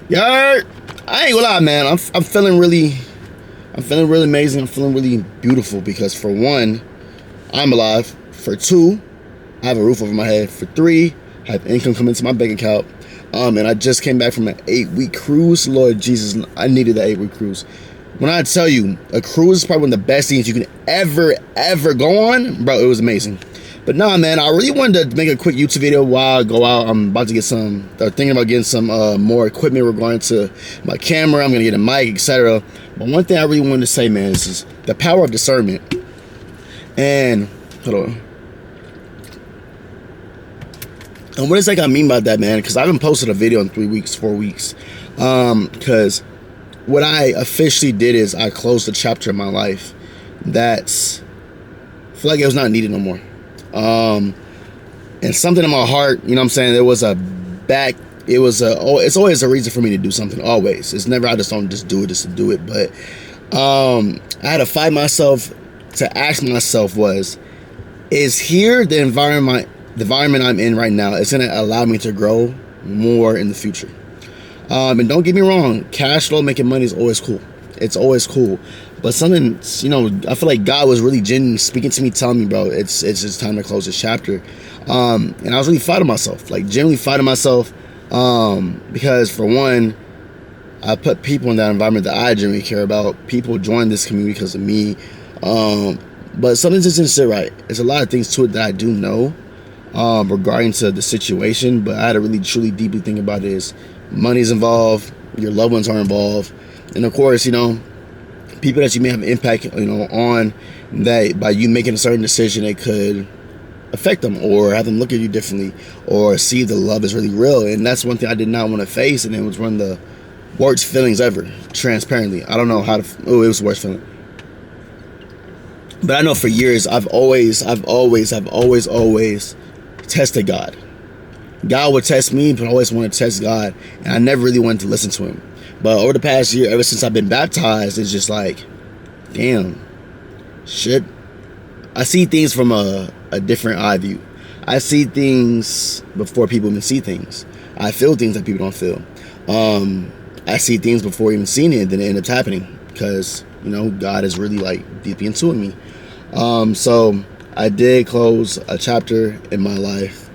Yeah, I ain't gonna lie, man. I'm feeling really, amazing. I'm feeling really beautiful because for one, I'm alive. For two, I have a roof over my head. For three, I have income coming into my bank account. And I just came back from an 8-week cruise. Lord Jesus, I needed that 8-week cruise. When I tell you, a cruise is probably one of the best things you can ever go on, bro. It was amazing. But nah, man, I really wanted to make a quick YouTube video while I go out. I'm about to get thinking about getting some more equipment regarding to my camera. I'm gonna get a mic, etc. But one thing I really wanted to say, man, is the power of discernment. And hold on. And what I mean by that, man? Because I haven't posted a video in 4 weeks. Because what I officially did is I closed a chapter in my life that's I feel like it was not needed no more. And something in my heart, you know what I'm saying, it's always a reason for me to do something, always. It's never, I just don't just do it just to do it. But I had to fight myself to ask myself is here the environment I'm in right now is going to allow me to grow more in the future? And don't get me wrong, cash flow, making money is always cool. It's always cool. But something, I feel like God was really genuinely speaking to me, telling me, bro, it's just time to close this chapter. And I was really fighting myself, like genuinely fighting myself. Because for one, I put people in that environment that I genuinely care about. People join this community because of me. But something just didn't sit right. There's a lot of things to it that I do know regarding to the situation, but I had to really truly deeply think about it. Is money's involved, your loved ones are involved, and of course, people that you may have an impact, on that by you making a certain decision, it could affect them or have them look at you differently or see the love is really real. And that's one thing I did not want to face, and it was one of the worst feelings ever. Transparently, I don't know how to. Oh, it was the worst feeling. But I know for years I've always tested God. God would test me, but I always wanted to test God, and I never really wanted to listen to him. But over the past year, ever since I've been baptized, it's just like, damn, shit. I see things from a different eye view. I see things before people even see things. I feel things that people don't feel. I see things before even seeing it, then it ends up happening because, God is really like deeply into me. So I did close a chapter in my life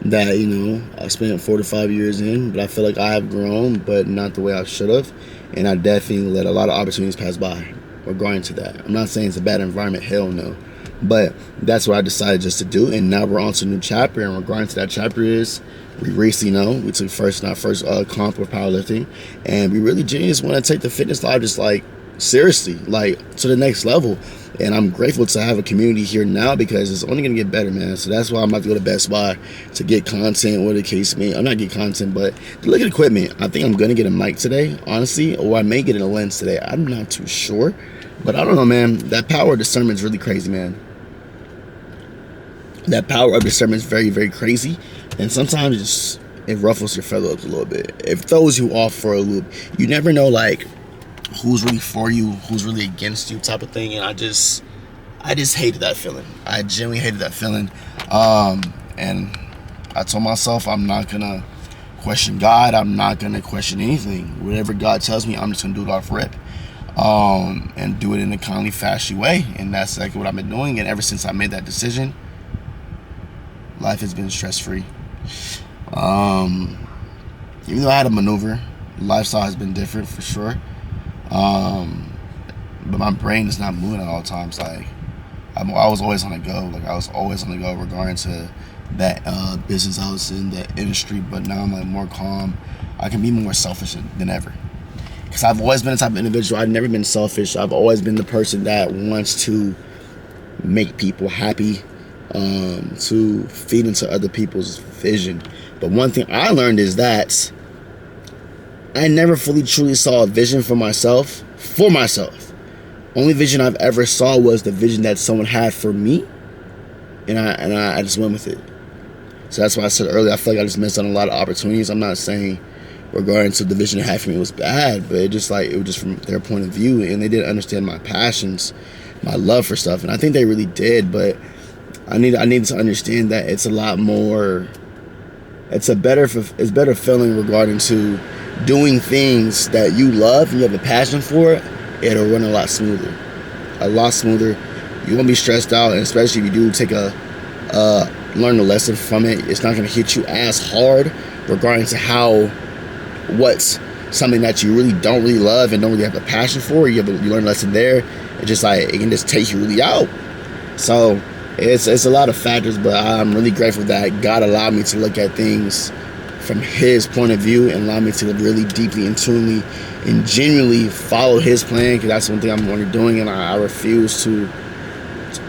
that, I spent 4 to 5 years in, but I feel like I have grown, but not the way I should have. And I definitely let a lot of opportunities pass by regarding to that. I'm not saying it's a bad environment, hell no. But that's what I decided just to do. And now we're on to a new chapter. And regarding to that chapter is, we recently we took first comp with powerlifting. And we really just want to take the fitness life just like seriously, like to the next level. And I'm grateful to have a community here now because it's only going to get better, man. So that's why I'm about to go to Best Buy to get content, whatever the case may. I'm not get content, but to look at equipment. I think I'm going to get a mic today, honestly, or I may get a lens today. I'm not too sure. But I don't know, man. That power of discernment is really crazy, man. That power of discernment is very, very crazy. And sometimes it ruffles your feathers a little bit. It throws you off for a loop. You never know, like, who's really for you, who's really against you type of thing. And I just hated that feeling. I genuinely hated that feeling. And I told myself I'm not gonna question God. I'm not gonna question anything. Whatever God tells me, I'm just gonna do it off rip. And do it in a kindly, fashy way. And that's exactly what I've been doing. And ever since I made that decision, life has been stress-free. Even though I had a maneuver, lifestyle has been different for sure. But my brain is not moving at all times. Like I was always on the go. Like I was always on the go regarding to that business I was in, that industry. But now I'm like more calm. I can be more selfish than ever. Because I've always been the type of individual. I've never been selfish. I've always been the person that wants to make people happy, to feed into other people's vision. But one thing I learned is that I never fully truly saw a vision for myself. Only vision I've ever saw was the vision that someone had for me, and I just went with it. So that's why I said earlier, I feel like I just missed on a lot of opportunities. I'm not saying regarding to the vision they had for me was bad, but it was just from their point of view, and they didn't understand my passions, my love for stuff, and I think they really did. But I need to understand that it's a lot more. It's better feeling regarding to doing things that you love and you have a passion for, it'll run a lot smoother. A lot smoother. You won't be stressed out, and especially if you do take learn a lesson from it, it's not going to hit you as hard regarding to what's something that you really don't really love and don't really have a passion for. You learn a lesson there. It's just like, it can just take you really out. So it's a lot of factors, but I'm really grateful that God allowed me to look at things from His point of view and allow me to really deeply, intuitively, and genuinely follow His plan, because that's one thing I'm only doing, and I refuse to,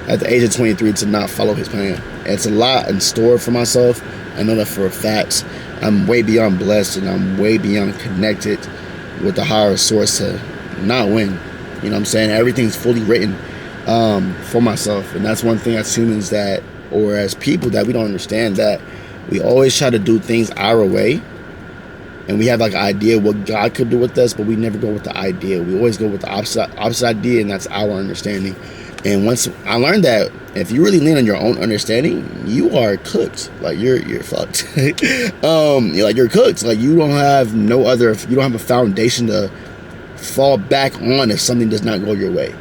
at the age of 23, to not follow His plan. It's a lot in store for myself. I know that for a fact. I'm way beyond blessed, and I'm way beyond connected with the higher source to not win. You know what I'm saying? Everything's fully written for myself, and that's one thing as humans or as people that we don't understand, that we always try to do things our way, and we have like an idea what God could do with us, but we never go with the idea. We always go with the opposite idea, and that's our understanding. And once I learned that if you really lean on your own understanding, you are cooked. Like you're fucked. You're cooked. Like you don't have a foundation to fall back on if something does not go your way.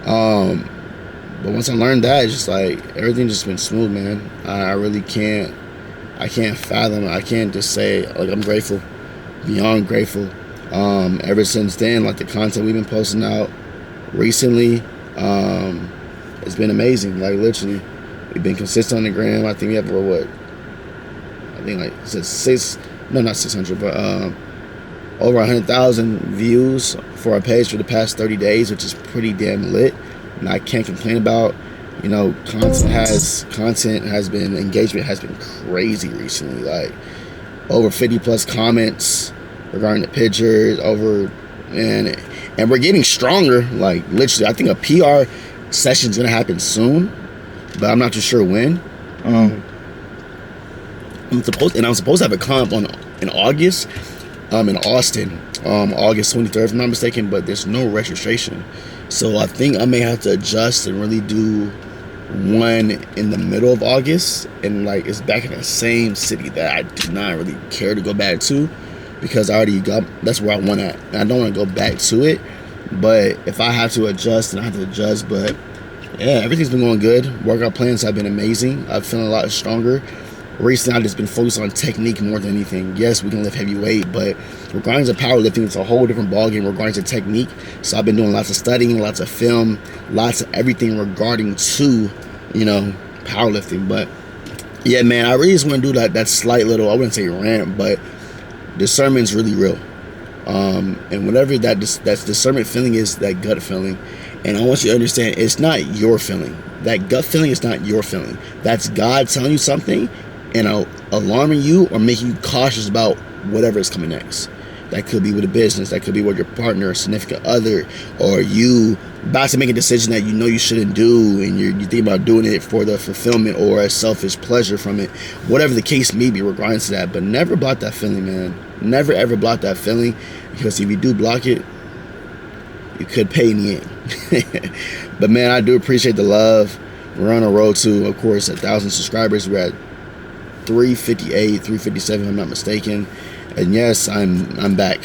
But once I learned that, it's just like everything just been smooth, man. I really can't fathom. I can't just say, like, I'm grateful, beyond grateful. Ever since then, like the content we've been posting out recently, it's been amazing. Like literally, we've been consistent on the gram. I think we have not 600, but over 100,000 views for our page for the past 30 days, which is pretty damn lit. And I can't complain about. Engagement has been crazy recently. Like over 50 plus comments regarding the pictures, and we're getting stronger. Like literally, I think a PR session is gonna happen soon, but I'm not too sure when. I'm supposed to have a comp in August, in Austin, August 23rd, if I'm not mistaken. But there's no registration, so I think I may have to adjust and really do one in the middle of August, and like it's back in the same city that I do not really care to go back to, because that's where I want to, and I don't want to go back to it. But if I have to adjust, then I have to adjust. But yeah, everything's been going good. Workout plans have been amazing. I've feeling a lot stronger. Recently, I've just been focused on technique more than anything. Yes, we can lift heavy weight, but regarding to powerlifting, it's a whole different ballgame regarding to technique. So I've been doing lots of studying, lots of film, lots of everything regarding to, powerlifting. But yeah, man, I really just want to do that slight little, I wouldn't say rant, but discernment's really real. And whatever that discernment feeling is, that gut feeling. And I want you to understand, it's not your feeling. That gut feeling is not your feeling. That's God telling you something and alarming you or making you cautious about whatever is coming next. That could be with a business. That could be with your partner or significant other, or you about to make a decision that you know you shouldn't do, and you think about doing it for the fulfillment or a selfish pleasure from it. Whatever the case may be regarding to that. But never block that feeling, man. Never ever block that feeling, because if you do block it, you could pay in the end. But man, I do appreciate the love. We're on a road to, of course, 1,000 subscribers. We're at 358, 357, if I'm not mistaken. And yes, I'm back.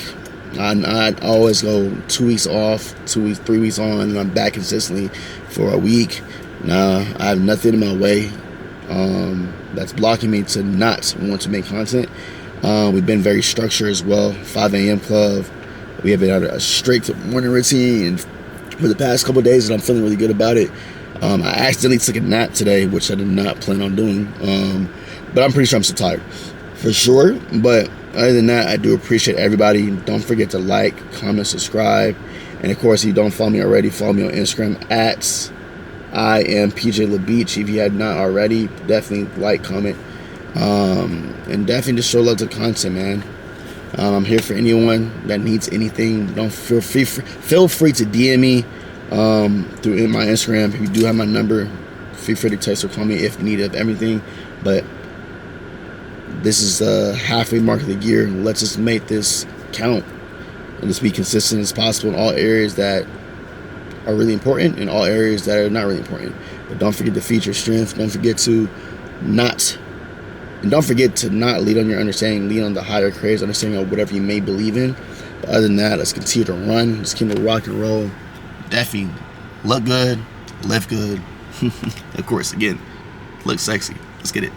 I always go 2 weeks off, 2 weeks, 3 weeks on, and I'm back consistently for a week. Now, I have nothing in my way that's blocking me to not want to make content. We've been very structured as well. 5 a.m. club. We have been on a strict morning routine for the past couple of days, and I'm feeling really good about it. I accidentally took a nap today, which I did not plan on doing. But I'm pretty sure I'm still tired, for sure. But other than that, I do appreciate everybody. Don't forget to like, comment, subscribe. And of course, if you don't follow me already, follow me on Instagram at I am PJ LaBeach. If you had not already, definitely like, comment, and definitely just show love to content, man. I'm here for anyone that needs anything. Don't feel free to DM me through my Instagram. If you do have my number, feel free to text or call me if you need of everything. But this is the halfway mark of the year. Let's just make this count and just be consistent as possible in all areas that are really important and all areas that are not really important. But don't forget to feed your strength. Don't forget to not And don't forget to not lead on your understanding, lead on the higher creator's understanding of whatever you may believe in. But other than that, let's continue to run. Let's continue to rock and roll. Definitely look good, live good. Of course, again, look sexy. Let's get it.